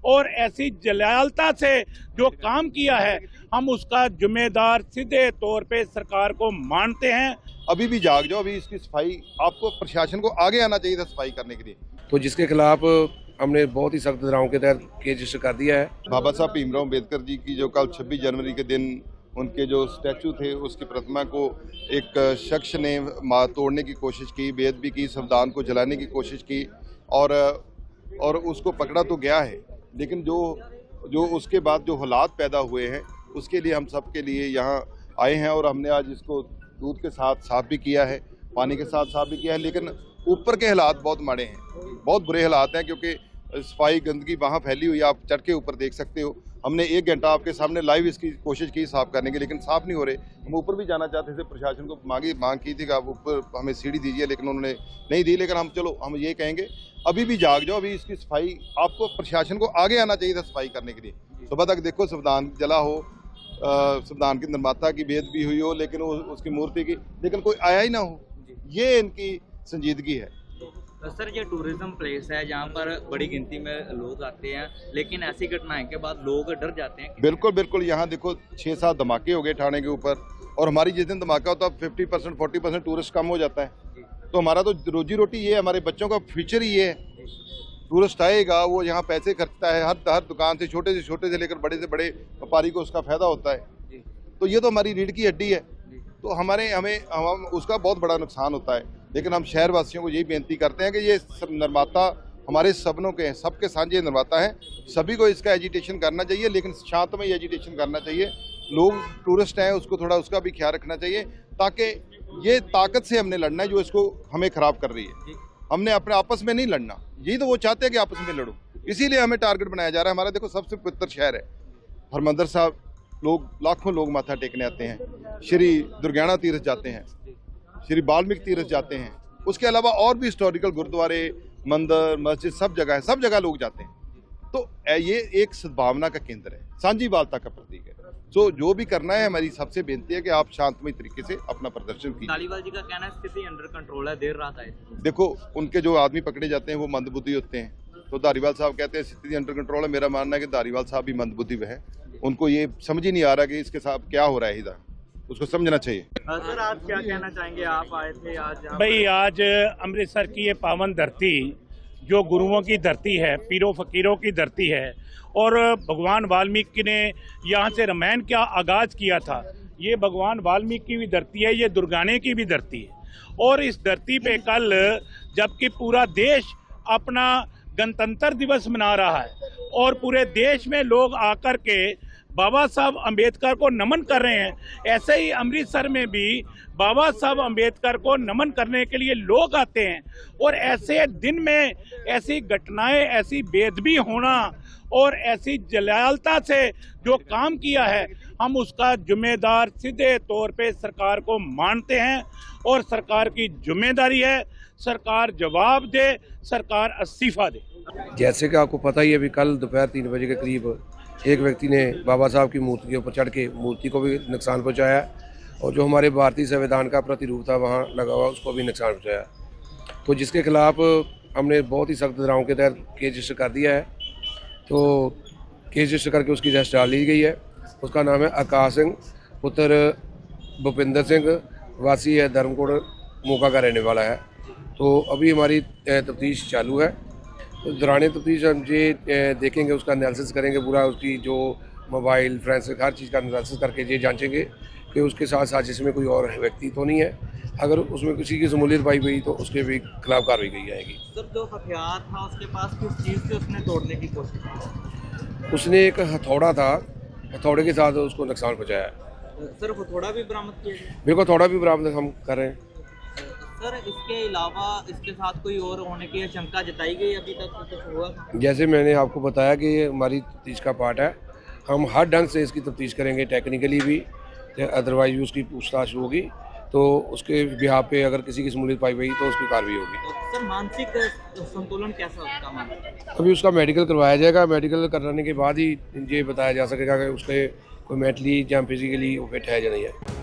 और ऐसी जलालता से जो काम किया है, हम उसका जिम्मेदार सीधे तौर पे सरकार को मानते हैं। अभी भी जाग जाओ, अभी इसकी सफाई, आपको प्रशासन को आगे आना चाहिए था सफाई करने के लिए। तो जिसके खिलाफ हमने बहुत ही सख्त धाराओं के तहत केस रजिस्टर कर दिया है। बाबा साहब भीमराव अम्बेडकर जी की जो कल 26 जनवरी के दिन उनके जो स्टैचू थे उसकी प्रतिमा को एक शख्स ने तोड़ने की कोशिश की, बेअदबी की, संविधान को जलाने की कोशिश की और उसको पकड़ा तो गया है, लेकिन जो उसके बाद जो हालात पैदा हुए हैं उसके लिए हम सब के लिए यहाँ आए हैं और हमने आज इसको दूध के साथ साफ भी किया है, पानी के साथ साफ भी किया है। लेकिन ऊपर के हालात बहुत माड़े हैं, बहुत बुरे हालात हैं, क्योंकि सफाई गंदगी वहाँ फैली हुई है। आप चढ़ के ऊपर देख सकते हो। हमने 1 घंटा आपके सामने लाइव इसकी कोशिश की साफ करने की, लेकिन साफ नहीं हो रहे। हम ऊपर भी जाना चाहते थे, प्रशासन को मांग की थी कि आप ऊपर हमें सीढ़ी दीजिए, लेकिन उन्होंने नहीं दी। लेकिन हम ये कहेंगे अभी भी जाग जाओ, अभी इसकी सफाई, आपको प्रशासन को आगे आना चाहिए था सफाई करने के लिए। सुबह तक देखो संविधान जला हो, संविधान के निर्माता की बेइज्जती हुई हो, लेकिन उसकी मूर्ति की, लेकिन कोई आया ही ना हो। ये इनकी संजीदगी है। सर, ये टूरिज्म प्लेस है जहाँ पर बड़ी गिनती में लोग आते हैं, लेकिन ऐसी घटनाएं के बाद लोग डर जाते हैं। बिल्कुल बिल्कुल, यहाँ देखो 6-7 धमाके हो गए ठाणे के ऊपर, और हमारी जिस दिन धमाका होता है 50% 40% टूरिस्ट कम हो जाता है। तो हमारा तो रोजी रोटी ये है, हमारे बच्चों का फ्यूचर ही ये है। टूरिस्ट आएगा, वो यहाँ पैसे खर्चता है, हर दुकान से छोटे से लेकर बड़े से बड़े व्यापारी को उसका फायदा होता है। तो ये तो हमारी रीढ़ की हड्डी है, तो हमें उसका बहुत बड़ा नुकसान होता है। लेकिन हम शहर वासियों को यही बेनती करते हैं कि ये सब निर्माता हमारे सपनों के हैं, सबके साझे निर्माता हैं। सभी को इसका एजिटेशन करना चाहिए, लेकिन शांतमय एजिटेशन करना चाहिए। लोग टूरिस्ट हैं, उसको थोड़ा उसका भी ख्याल रखना चाहिए, ताकि ये ताकत से हमने लड़ना है जो इसको हमें खराब कर रही है। हमने अपने आपस में नहीं लड़ना, यही तो वो चाहते हैं कि आपस में लड़ो, इसीलिए हमें टारगेट बनाया जा रहा है। हमारा देखो सबसे पवित्र शहर है, हरमंदिर साहब लाखों लोग माथा टेकने आते हैं, श्री दुर्गाना तीर्थ जाते हैं, श्री वाल्मीकि तीर्थ जाते हैं, उसके अलावा और भी हिस्टोरिकल गुरुद्वारे, मंदिर, मस्जिद, सब जगह लोग जाते हैं। तो ये एक सद्भावना का केंद्र है, साझीवालता का प्रतीक है। तो जो भी करना है, हमारी सबसे बेनती है कि आप शांतमय तरीके से अपना प्रदर्शन कीजिए। धालीवाल जी का कहना है स्थिति अंडर कंट्रोल है, देर रात आए। देखो, उनके जो आदमी पकड़े जाते हैं वो मंदबुद्धि होते हैं, तो धारीवाल साहब कहते हैं स्थिति अंडर कंट्रोल है। मेरा मानना है कि धारीवाल साहब भी मंदबुद्धि है, उनको ये समझ ही नहीं आ रहा कि इसके साथ क्या हो रहा है, इधर उसको समझना चाहिए। सर, आप क्या कहना चाहेंगे? आप आए थे आज भाई, आज अमृतसर की ये पावन धरती जो गुरुओं की धरती है, पीरों फकीरों की धरती है, और भगवान वाल्मीकि ने यहाँ से रामायण का आगाज किया था। ये भगवान वाल्मीकि की भी धरती है, ये दुर्गाने की भी धरती है। और इस धरती पे कल जबकि पूरा देश अपना गणतंत्र दिवस मना रहा है और पूरे देश में लोग आकर के बाबा साहब अम्बेडकर को नमन कर रहे हैं, ऐसे ही अमृतसर में भी बाबा साहब अम्बेडकर को नमन करने के लिए लोग आते हैं। और ऐसे दिन में ऐसी घटनाएं, ऐसी बेअदबी होना और ऐसी जलालता से जो काम किया है, हम उसका जिम्मेदार सीधे तौर पे सरकार को मानते हैं। और सरकार की जिम्मेदारी है, सरकार जवाब दे, सरकार इस्तीफा दे। जैसे कि आपको पता ही है, अभी कल दोपहर 3 बजे के करीब एक व्यक्ति ने बाबा साहब की मूर्ति के ऊपर चढ़ के मूर्ति को भी नुकसान पहुंचाया, और जो हमारे भारतीय संविधान का प्रतिरूप था वहां लगा हुआ उसको भी नुकसान पहुंचाया। तो जिसके खिलाफ हमने बहुत ही सख्त धाराओं के तहत केस रजिस्टर कर दिया है। तो केस रजिस्टर करके उसकी अरेस्ट डाल ली गई है। उसका नाम है आकाश सिंह पुत्र भूपिंदर सिंह, वासी है धर्मकोट मोका का रहने वाला है। तो अभी हमारी तफ्तीश चालू है। तो दौरान तफ्तीश हम ये देखेंगे, उसका एनालिसिस करेंगे पूरा, उसकी जो मोबाइल फोरेंसिक हर चीज़ का एनालिसिस करके ये जांचेंगे कि उसके साथ साजिश में कोई और व्यक्ति तो नहीं है। अगर उसमें किसी की शमूलियत पाई गई तो उसके भी खिलाफ कार्रवाई की जाएगी। सर, जो हथियार था उसके पास, किस चीज़ से उसने तोड़ने की कोशिश की? उसने एक हथौड़ा था, हथौड़े के साथ उसको नुकसान पहुँचाया। सर, हथौड़ा भी बरामद किया गया? बिल्कुल, हथौड़ा भी बरामद हम कर रहे हैं। सर, इसके अलावा इसके साथ कोई और होने की आशंका जताई गई अभी तक कुछ हुआ? जैसे मैंने आपको बताया कि ये हमारी तफ्तीश का पार्ट है, हम हर ढंग से इसकी तफ्तीश करेंगे, टेक्निकली भी, अदरवाइज भी उसकी पूछताछ होगी। तो उसके बिहार पे अगर किसी की शमूलियत पाई गई तो उसकी कार्रवाई होगी। सर, मानसिक संतुलन कैसा उसका मानसिक? अभी उसका मेडिकल करवाया जाएगा, मेडिकल कराने के बाद ही ये बताया जा सकेगा कि उसके कोई मेंटली या फिजिकली वो फिट है या नहीं है।